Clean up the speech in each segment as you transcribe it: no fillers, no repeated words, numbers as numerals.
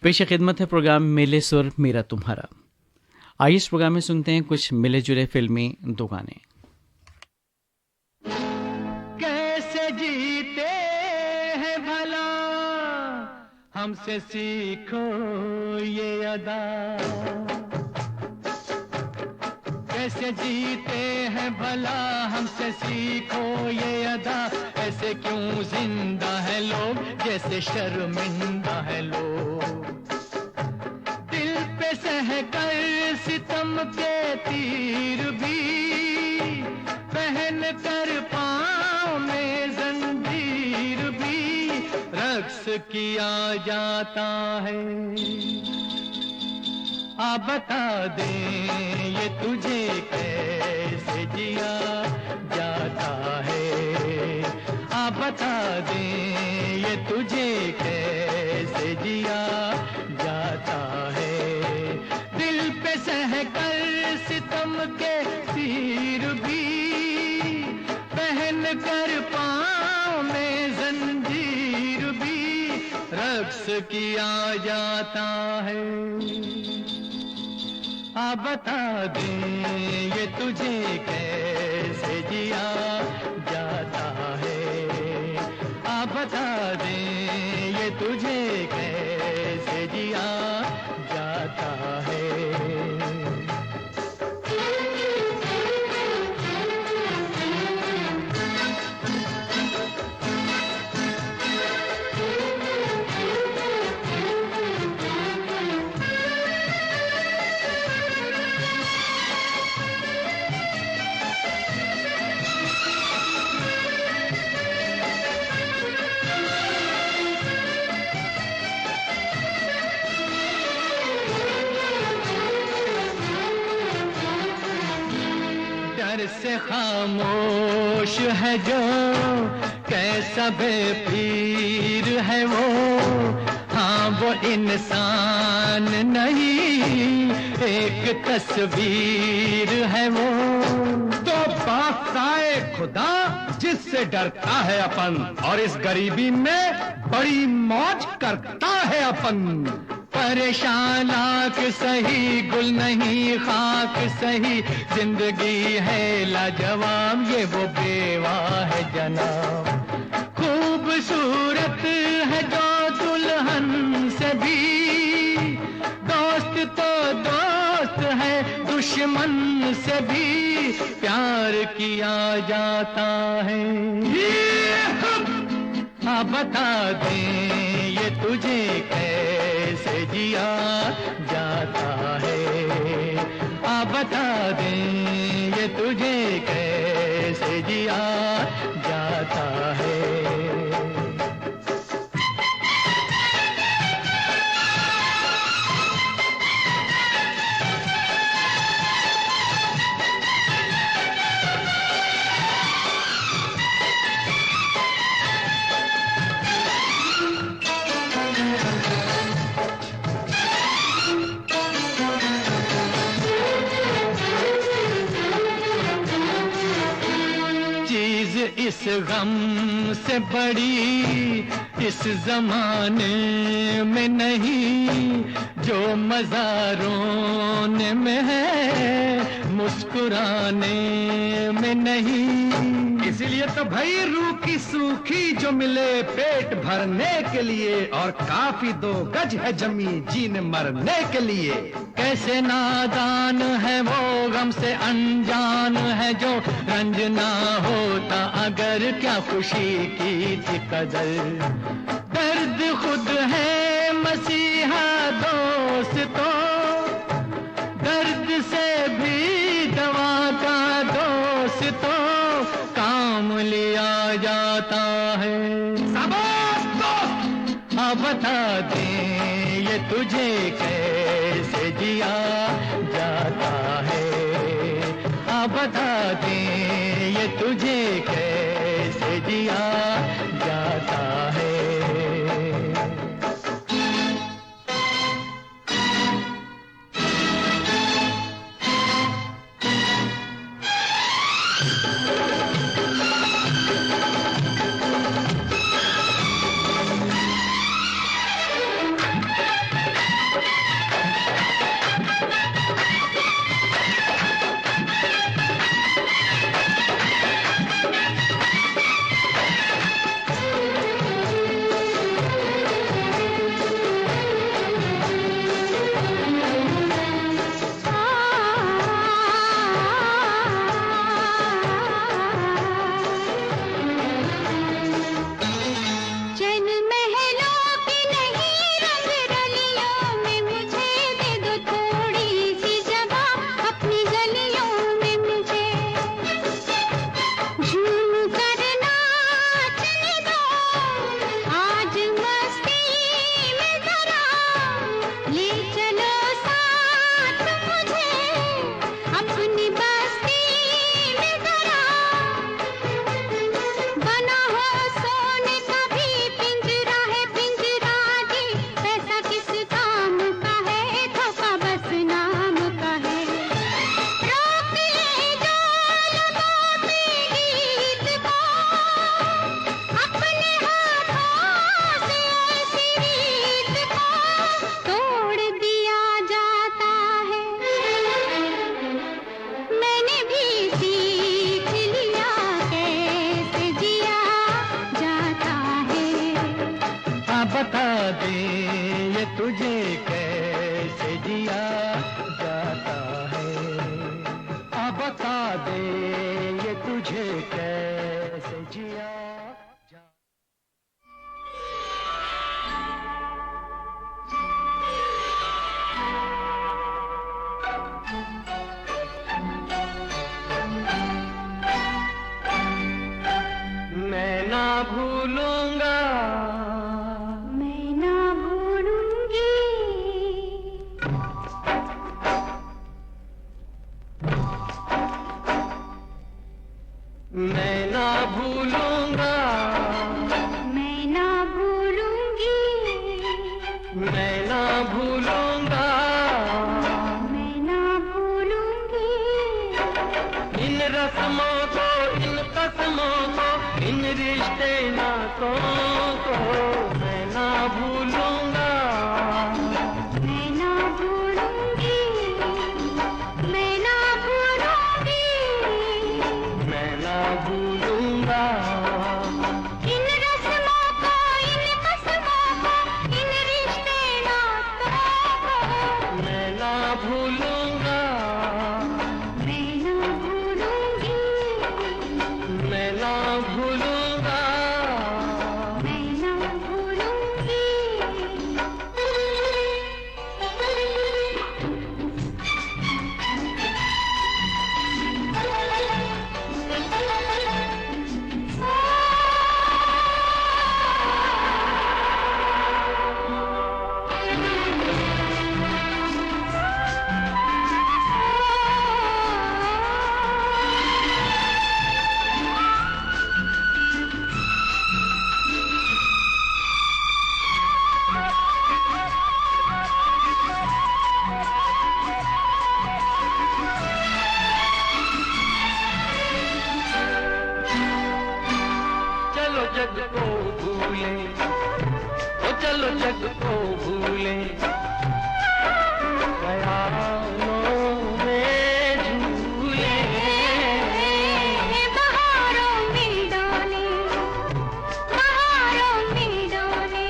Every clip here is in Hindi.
पेश खिदमत है प्रोग्राम मिले सुर मेरा तुम्हारा। आइए इस प्रोग्राम में सुनते हैं कुछ मिले जुले फिल्मी दो गाने। कैसे जीते हैं भला हमसे सीखो ये अदा, कैसे जीते हैं भला हमसे सीखो ये अदा, ऐसे क्यों जिंदा है लोग जैसे शर्मिंदा है लोग, दिल पे सहकर सितम के तीर भी पहन कर पाँव में जंजीर भी रक्स किया जाता है। आ बता दे ये तुझे कैसे जिया जाता है, आ बता दे ये तुझे कैसे जिया जाता है, दिल पे सहकर सितम के तीर भी पहन कर पाँव में जंजीर भी रक्स किया जाता है। आ बता दे ये तुझे कैसे जिया जाता है, आ बता दे ये तुझे कैसे जिया जाता है। डर से खामोश है जो कैसा बेपीर है वो, हाँ वो इंसान नहीं एक तस्वीर है वो, तो बादशाह खुदा जिससे डरता है अपन और इस गरीबी में बड़ी मौज करता है अपन। परेशान लाख सही गुल नहीं खाक सही, जिंदगी है लाजवाब ये वो बेवा है जनाब, खूबसूरत है जो दुल्हन से भी, दोस्त तो दोस्त है दुश्मन से भी प्यार किया जाता है। हाँ बता दे ये तुझे कैसे जिया जाता है, आ बता दे ये तुझे कैसे जिया जाता है। इस गम से बड़ी इस जमाने में नहीं, जो मज़ारों में है मुस्कुराने में नहीं। इसीलिए तो भाई रूह की सूखी जो मिले पेट भरने के लिए, और काफी 2 गज है जमी जीने मरने के लिए। कैसे नादान है वो गम से अनजान है जो, रंज ना होता अगर क्या खुशी की थी कदर, दर्द खुद है मसीहा दोस्तों, दर्द से भी दवा का दोस्तों काम लिया जाता है। हाँ बता दे ये तुझे कैसे जिया जाता है, हाँ बता दे ये तुझे कैसे जिया जाता है। जिया मैं ना भूलूंगा, मैं ना भूलूंगी, मैं ना भूलूंगा, मैं ना भूलूंगी, मैं ना भूलूंगा, मैं ना भूलूंगी, इन रस्मों को, इन कसमों को, इन रिश्ते नातों को मैं ना भूलूंगा, मैं ना भूलूंगी, मैं ना भूलूंगी, मैं ना भूलूंगा, इन रस्मों को, इन कसमों को, इन रिश्ते नातों को मैं ना भूलूंगा, मैं ना भूलूंगी, मैं ना भूलूंगा, मैं ना भूलूंगी। चलो जग को भूले, ओ चलो जग को भूले, ख्यालों में झूले, बहारों में डोले, बहारों में डोले,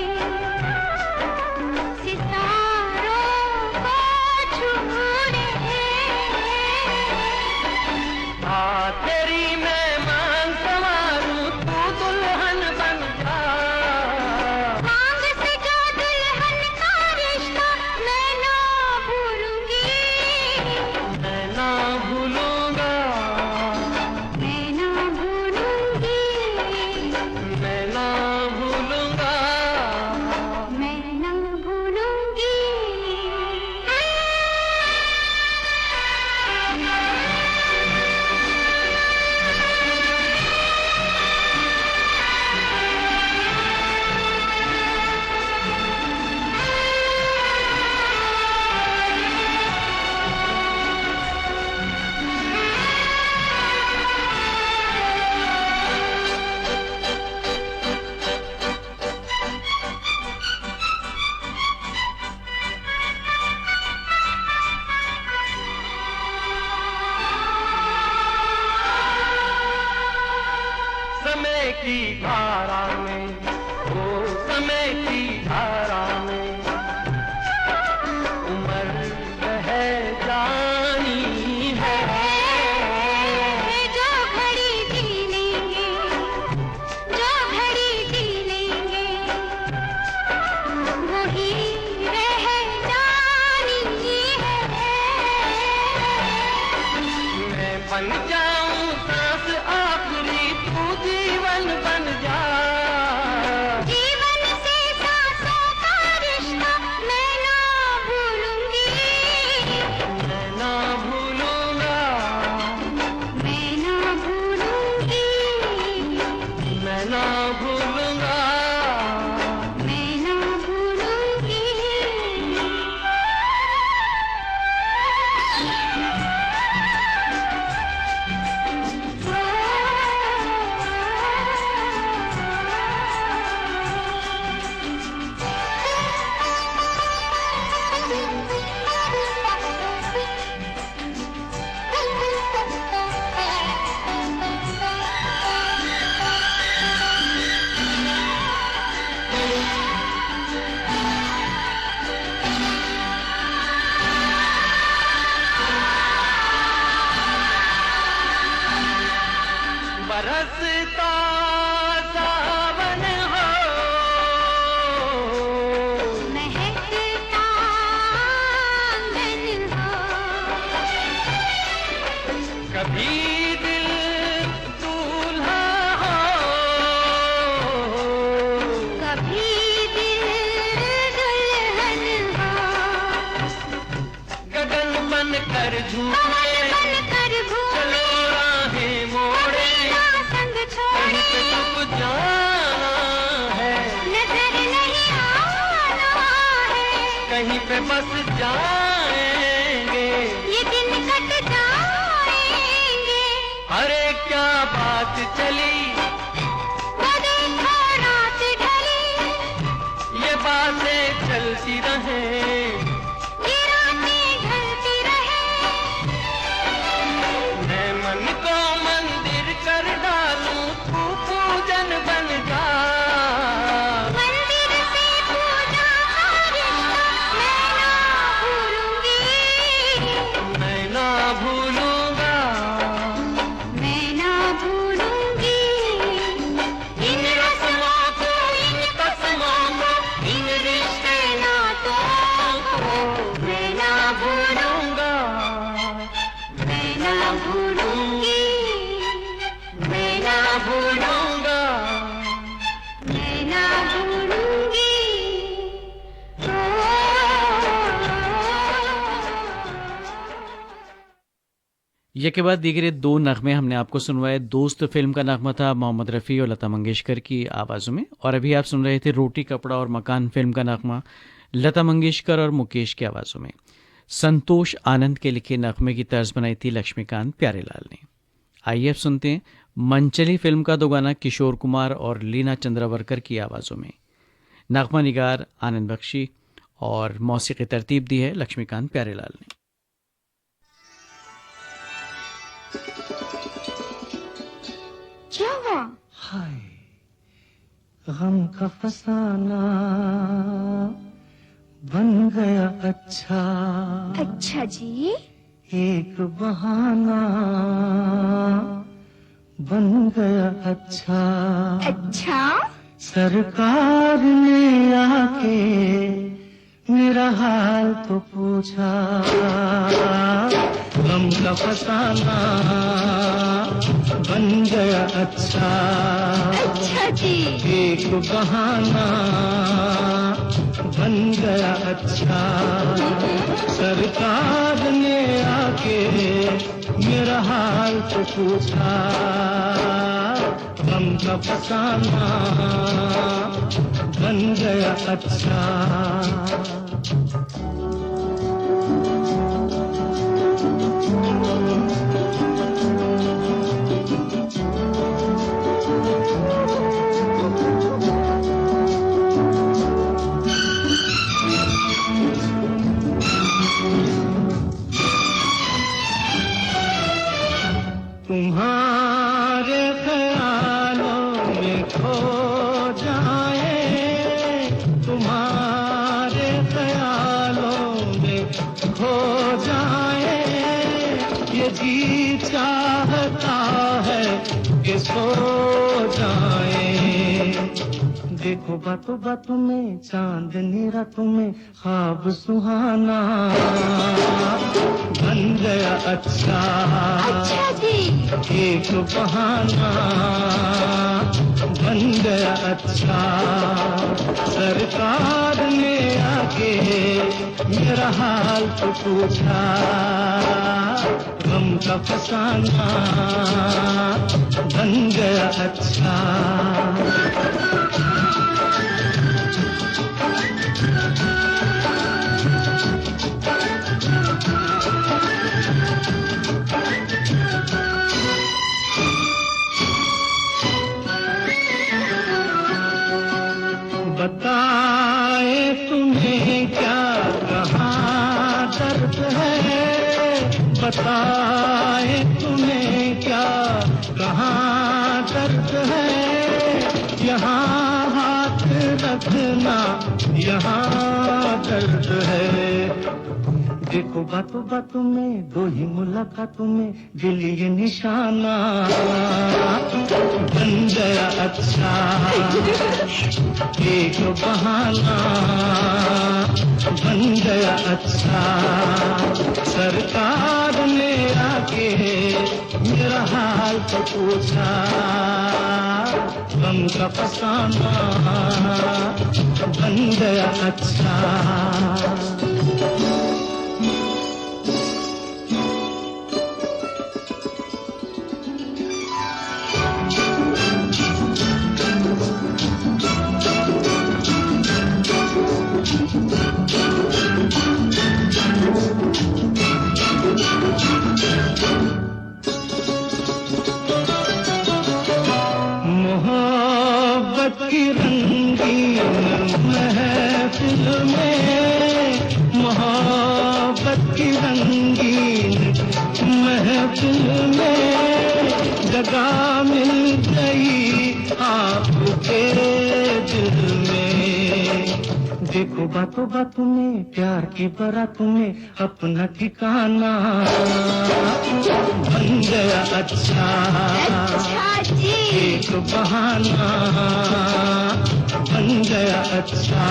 सितारों को छूले, आ तेरी मैं मान संवारूं, तू दुल्हन बन जा, मांग से जो दुल्हन का रिश्ता मैं ना भूलूंगी, मैं ना भूलूंगा, मैं ना भूलूंगी, मैं ना भूलूंगा, मैं ना भूलूंगी। समय की धारा में, ओ समय की धारा में उम्र बह जानी है, जो घड़ी जी लेंगे, जो घड़ी जी लेंगे, वही रह जानी है। मैं बन जाऊं सांस आखिरी, तू जीवन बन जा, जीवन से सांसों का रिश्ता मैं ना भूलूंगी, मैं ना भूलूंगा, मैं ना भूलूंगी, मैं ना भूलूंगा, मैं ना भूलूंगी। बरसता बस जाएंगे, ये दिन कट जाएंगे। अरे क्या बात चली, वो देखो रात ढली, ये बातें चलती रहे, ये रातें ढलती रहे। मैं मन को मंदिर कर डालूं, तू पूजन बन जा। मंदिर से पूजा का रिश्ता मैं ना भूलूंगी, मैं ना भूलूंगा मैं ना भूलूंगी। इन रस्मों को, इन कसमों को, इन रिश्ते नातों को मैं ना भूलूंगा, मैं ना भूलूंगी, मैं ना भूलूंगा। मैं ना भूलूंगी। ये के बाद दीगरे दो नगमे हमने आपको सुनवाए। दोस्त फिल्म का नगमा था मोहम्मद रफ़ी और लता मंगेशकर की आवाज़ों में, और अभी आप सुन रहे थे रोटी कपड़ा और मकान फिल्म का नगमा लता मंगेशकर और मुकेश की आवाज़ों में। संतोष आनंद के लिखे नगमे की तर्ज बनाई थी लक्ष्मीकांत प्यारेलाल ने। आइए अब सुनते हैं मंचली फिल्म का दो गाना किशोर कुमार और लीना चंद्रावरकर की आवाज़ों में। नगमा निगार आनंद बख्शी और मौसीकी तरतीब दी है लक्ष्मीकांत प्यारेलाल ने। क्या हुआ? हाय गम का फसाना बन गया अच्छा, अच्छा जी, एक बहाना बन गया अच्छा। अच्छा। सरकार ने आके मेरा हाल तो पूछा, गम का फसाना बन गया अच्छा, अच्छा जी, एक बहाना बन गया अच्छा। सरकार ने आके मेरा हाल तो पूछा, गम का फसाना बन गया अच्छा। तुम्हारे ख्यालों में खो जाए, तुम्हारे ख्यालों में खो जाए, ये जी चाहता है कि सो जाए। देखो बातों बातों में चांदनी रातों में ख्वाब सुहाना बन गया अच्छा, अच्छा जी, एक बहाना बन गया अच्छा। सरकार ने आके मेरा हाल तो पूछा, गम का फसाना बन गया अच्छा। बताए तुम्हें क्या कहाँ दर्द है, बताए तुम्हें क्या कहाँ दर्द है। यहाँ हाथ रखना यहाँ दर्द है। देखो बातों बातों में दो ही मुलाकातों में दिल ये निशाना बन गया अच्छा, एक बहाना बन गया अच्छा। सरकार ने आके मेरा हाल तो पूछा, गम का फसाना बन गया अच्छा। मोहब्बत की रंगीन महफिल में, मोहब्बत की रंगीन महफिल में जगह मिल गई आपके दिल में। देखो बातों बातों में प्यार की बारातों में अपना ठिकाना बन गया अच्छा एक बहाना बन गया अच्छा।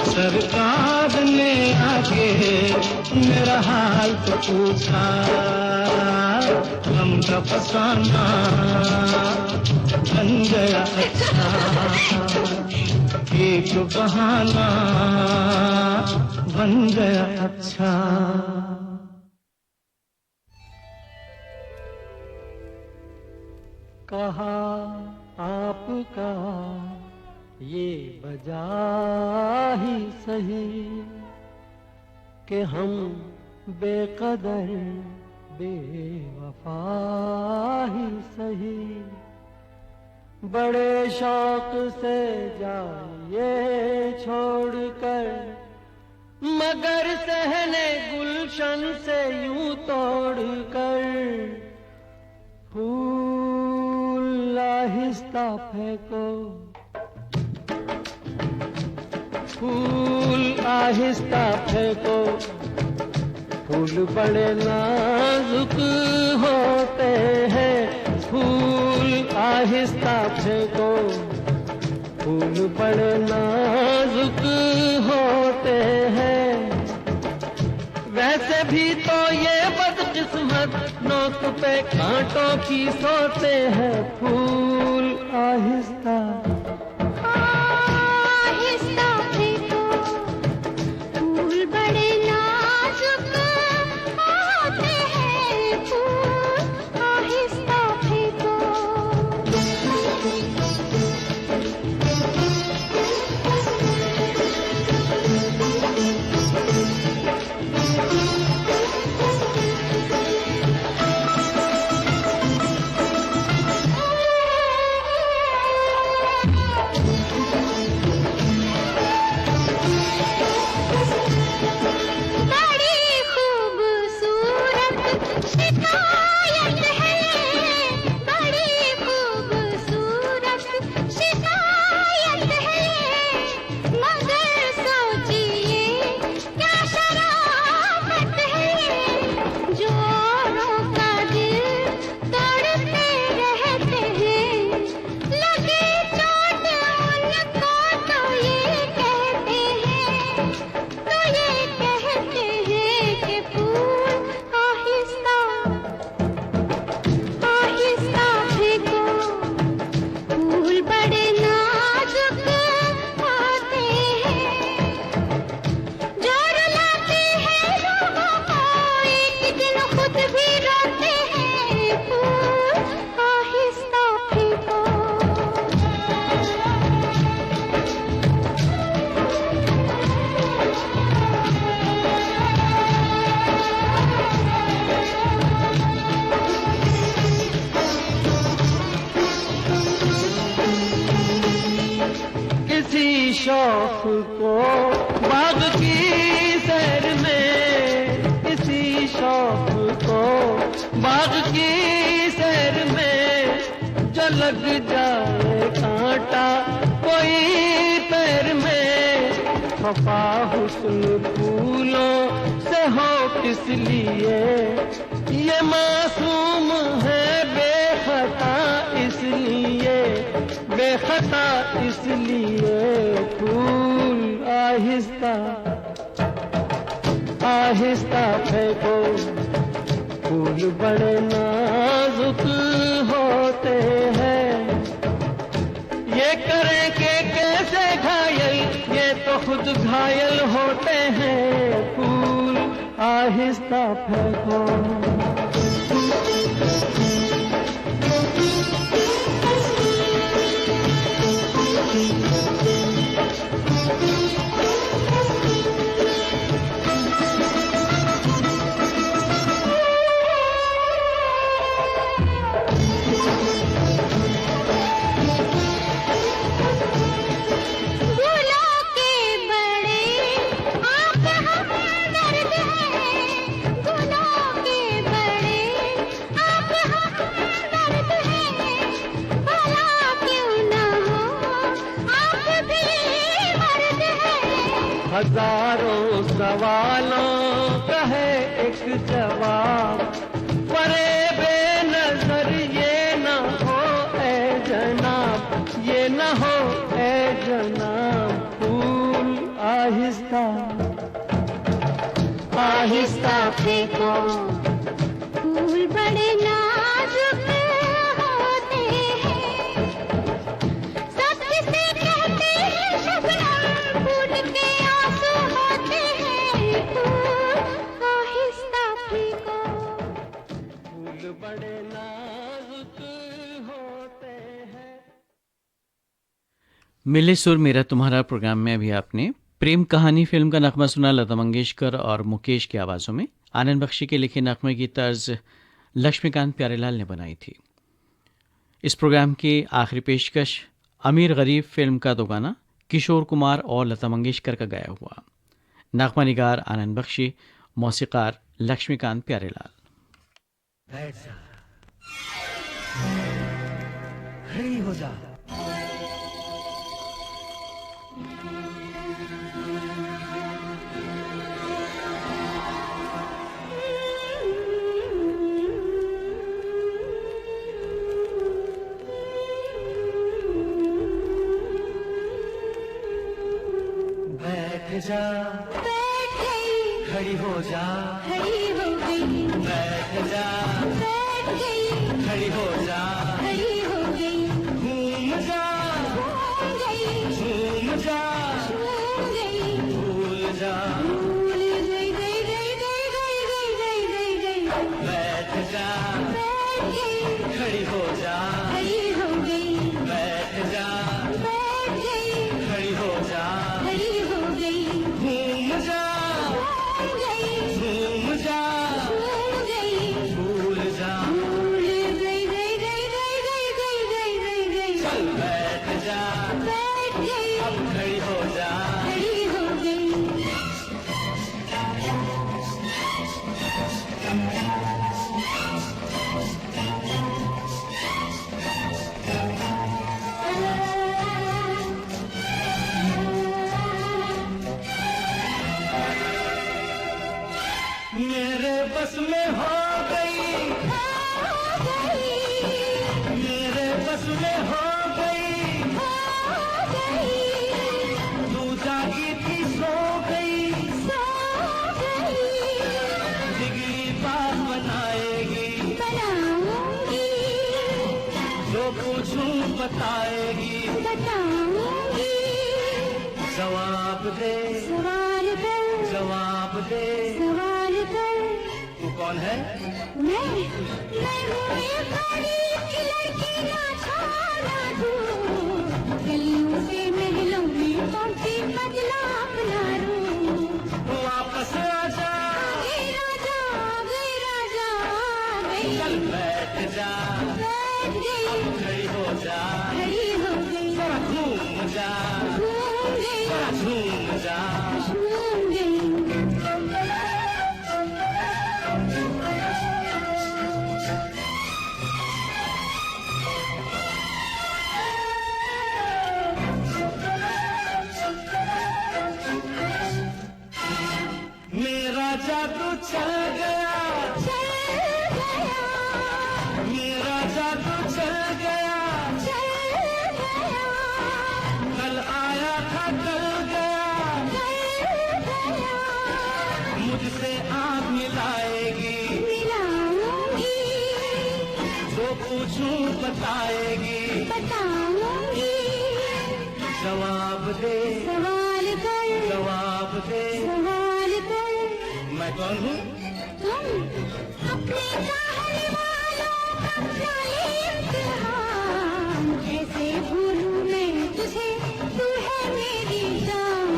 सरकार ने आगे मेरा हाल तो पूछा, हम का फसाना बन गया अच्छा एक बहाना बन गया अच्छा। कहा आपका ये वजह ही सही कि हम बेकदर बेवफा ही सही, बड़े शौक से जाइए छोड़कर, मगर सहने गुलशन से यूं तोड़कर, फूल आहिस्ता फेंको, फूल आहिस्ता फेंको, फूल बड़े नाजुक होते हैं, फूल आहिस्ता फेंको, फूल बड़े नाजुक होते हैं। वैसे भी तो ये बदकिस्मत नोक पे कांटों की सोते हैं, फूल आहिस्ता आहिस्ता फेंको, फूल बड़े नाजुक होते हैं, फूल आहिस्ता फेंको। शौक को बाग की सैर में, इसी शौक को बाग की सैर में, जो लग जाए कांटा कोई पैर में, खफा हुस्न फूलों से हो किस लिए, ये मासूम है बेखता इसलिए, बेखता इसलिए, फूल आहिस्ता आहिस्ता फेंको, फूल बड़े नाजुक होते हैं। ये करें कि कैसे घायल, ये तो खुद घायल होते हैं, फूल आहिस्ता फेंको। हजारों सवालों का है एक जवाब, परे बेनजर ये न हो ए जनाब, ये न हो ए जनाब। फूल आहिस्ता आहिस्ता फेंको, फूल बड़े नाजुक होते हैं, सब किसे कहते हैं शबनम, फूल के आंसू होते हैं। फूल आहिस्ता फेंको, फूल बड़े नाजुक होते हैं। मिले सुर मेरा तुम्हारा प्रोग्राम में अभी आपने प्रेम कहानी फिल्म का नगमा सुना, लता मंगेशकर और मुकेश की आवाज़ों में। आनंद बख्शी के लिखे नगमे की तर्ज लक्ष्मीकांत प्यारेलाल ने बनाई थी। इस प्रोग्राम की आखिरी पेशकश अमीर गरीब फिल्म का दो गाना किशोर कुमार और लता मंगेशकर का गाया हुआ। नगमा निगार आनंद बख्शी, मौसीकार लक्ष्मीकांत प्यारेलाल। खड़ी हो जा, बैठ जा, बैठ गई, खड़ी हो जा, खड़ी हो गई, बैठ जा, बैठ गई, खड़ी हो जा, खड़ी हो गई, घूम जा, घूम गई, झूम जा, घूम गई, भूल जा, भूल गई, गई, गई, गई, गई, गई, गई, गई, गई, बैठ जा, बैठ गई, खड़ी हो जा, खड़ी हो गई, बैठ जा, बैठ गई, खड़ी हो जा, खड़ी हो गई, घूम जा, घूम गई, झूम जा, घूम गई, भूल जा, भूल गई, गई, गई, गई, गई, गई, गई, गई, गई, चल बैठ जा, बैठ गई, अब खड़ी हो जा, खड़ी हो गई। मेरे बस में हो गई, मेरे बस में हो गई, तू जागी थी सो गई, बिगड़ी बात बनाएगी, जो पूछूं बताएगी, जवाब दे, जवाब दे, तू कौन है? मैं हूँ ये बड़ी सी लड़की, ना छोड़ा दूँ, गलियों से महलों में पहुंची बदला अपना रूँ। वापस आ जा, गई राजा, गई राजा, गई, चल बैठ जा, बैठ गई, खड़ी हो जा, खड़ी हो गई, जरा घूम जा, घूम गई, जरा झूम जा, झूम गई। मेरा जादू चल गया, मेरा जादू चल गया, कल आया था कल गया, मुझसे आँख मिलाएगी, जो पूछूं बताएगी, जवाब दे, सवाल कर, जवाब दे, सवाल कर, मैं कौन हूँ? तुम अपने चाहने वालों का डाले इम्तिहान, कैसे भूलूं मैं तुझे, तू है मेरी जान।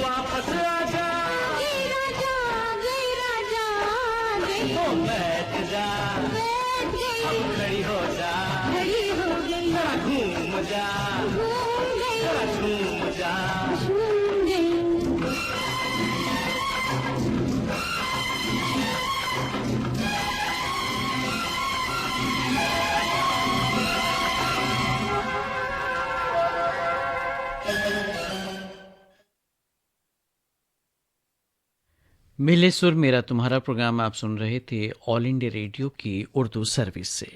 वापस आ जा, गई राजा, गई राजा, गई, ओ बैठ जा, बैठ गई, खड़ी हो जा, खड़ी हो गई, जरा घूम जा, घूम जरा गई, झूम जा, झूम गई। मिले सुर मेरा तुम्हारा प्रोग्राम आप सुन रहे थे ऑल इंडिया रेडियो की उर्दू सर्विस से।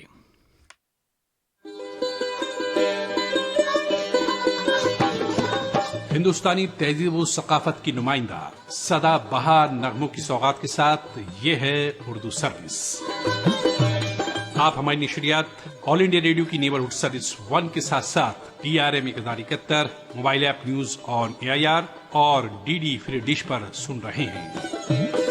हिंदुस्तानी तहजीब व सकाफत की नुमाइंदा सदा बहार नगमों की सौगात के साथ ये है उर्दू सर्विस। आप हमारी नशरियात ऑल इंडिया रेडियो की नेबरहुड सर्विस 1 के साथ साथ DRM 1071 mobile app news on AIR और DD फ्री डिश पर सुन रहे हैं।